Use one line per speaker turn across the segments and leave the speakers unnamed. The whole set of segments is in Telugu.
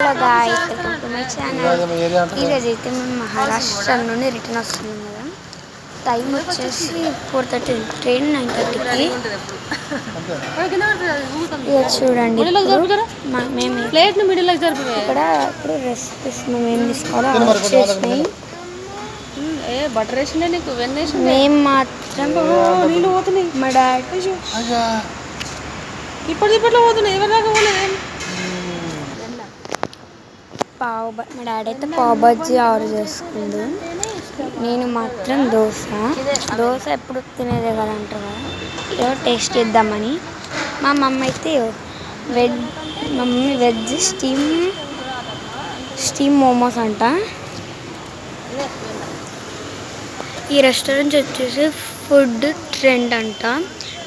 Hello guys, welcome to my channel. ఈరోజు అయితే మేము మహారాష్ట్ర నుండి రిటర్న్ వస్తున్నాం కదా. టైం వచ్చేసి 4:30, ట్రైన్ 9:30కి. ఇక చూడండి, మేము ఇక్కడ ఇప్పుడు రెస్ట్ తీసుకున్నాం. ఏం తీసుకోవాలో వచ్చేసినాయి. మేము మాత్రం మా డాడీ
ఇప్పట్లో పోతున్నాయి. ఎవరిదాకా పోలేదు.
మా డాడీ అయితే పావ్ బజ్జీ ఆర్డర్ చేసుకుంది. నేను మాత్రం దోశ ఎప్పుడు తినేదే కదా అంటారు కదా, ఏదో టేస్ట్ చేద్దామని. మా మమ్మీ అయితే వెజ్ స్టీమ్ మోమోస్ అంట. ఈ రెస్టారెంట్ వచ్చేసి ఫుడ్ ట్రెండ్ అంట,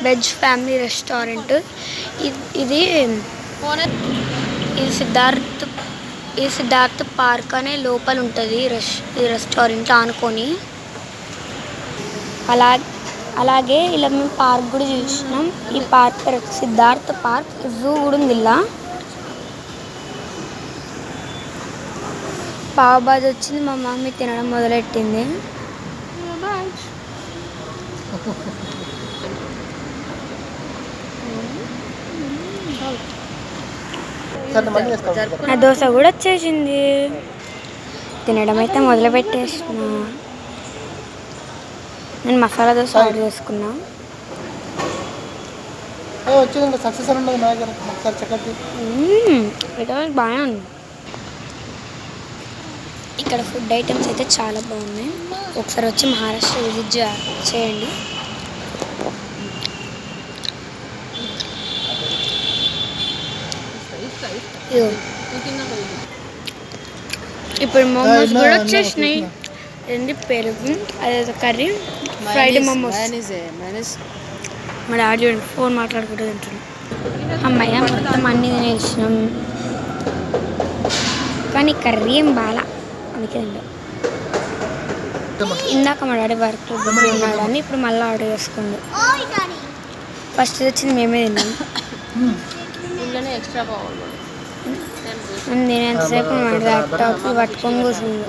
వెజ్ ఫ్యామిలీ రెస్టారెంట్. ఇది సిద్ధార్థ్ పార్క్ అనే లోపల ఉంటుంది ఈ రెస్టారెంట్ ఆనుకొని. అలాగే ఇలా మేము పార్క్ కూడా చూసినాం. ఈ పార్క్ సిద్ధార్థ్ పార్క్ జూ కూడా ఉంది. ఇలా పావ్ బాజీ వచ్చింది, మా మమ్మీ తినడం మొదలెట్టింది. నా దోశ కూడా వచ్చేసింది. తినడం అయితే మొదలు పెట్టేసిన. నేను మసాలా దోశ ఆర్డర్ చేసుకున్నా. బాగానే ఉంది. ఇక్కడ ఫుడ్ ఐటమ్స్ అయితే చాలా బాగున్నాయి. ఒకసారి వచ్చి మహారాష్ట్ర విజిట్ చేయండి. ఇప్పుడు మోమోస్ కూడా వచ్చేసినాయి. ఏంటి పెరుగు, అదే కర్రీ, ఫ్రైడ్ మోమోస్. మా డాడీ చూడండి ఫోన్ మాట్లాడుకుంటూ తింటున్నాం. అమ్మాయి మొత్తం అన్నీ తినేసినాం, కానీ కర్రీ ఏం బాగా అందుకే తింటాం. ఇందాక మా డాడీ వర్క్ ఉన్నాడని ఇప్పుడు మళ్ళీ ఆర్డర్ చేసుకుంది. ఫస్ట్ వచ్చింది మేమే తిన్నాం. నేను ఎంతసేపు మా ల్యాప్టాప్ పట్టుకొని కూర్చుంది.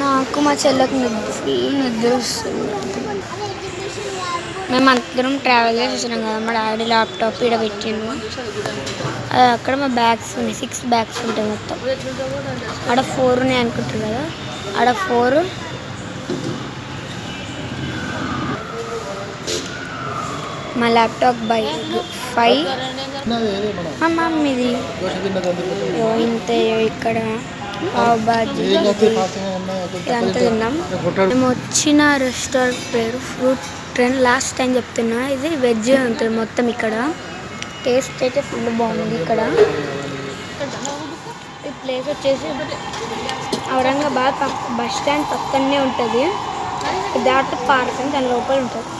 నాకు మా చెల్లెకు నిద్ర వస్తుంది. మేము అందరం ట్రావెల్ చేసేసినాం కదా. మా డాడీ ల్యాప్టాప్ ఇక్కడ పెట్టిండు. అది అక్కడ మా బ్యాగ్స్ ఉన్నాయి, 6 బ్యాగ్స్ ఉంటాయి మొత్తం. ఆడ 4 ఉన్నాయి అనుకుంటారు కదా, ఆడ 4. మా ల్యాప్టాప్ బైక్ 5. మా మమ్మీది ఇంత. ఇక్కడ పావ్ బాజీ ఇదంతా తిన్నాం. మేము వచ్చిన రెస్టారెంట్ పేరు ఫ్రూట్ ట్రెండ్. లాస్ట్ టైం చెప్తున్నా, ఇది వెజ్ ఉంటుంది మొత్తం. ఇక్కడ టేస్ట్ అయితే ఫుల్ బాగుంది. ఇక్కడ ఈ ప్లేస్ వచ్చేసి ఔరంగాబాద్ బస్ స్టాండ్ పక్కనే ఉంటుంది. సిద్ధార్థ్ పార్క్ అని దాని లోపల ఉంటుంది.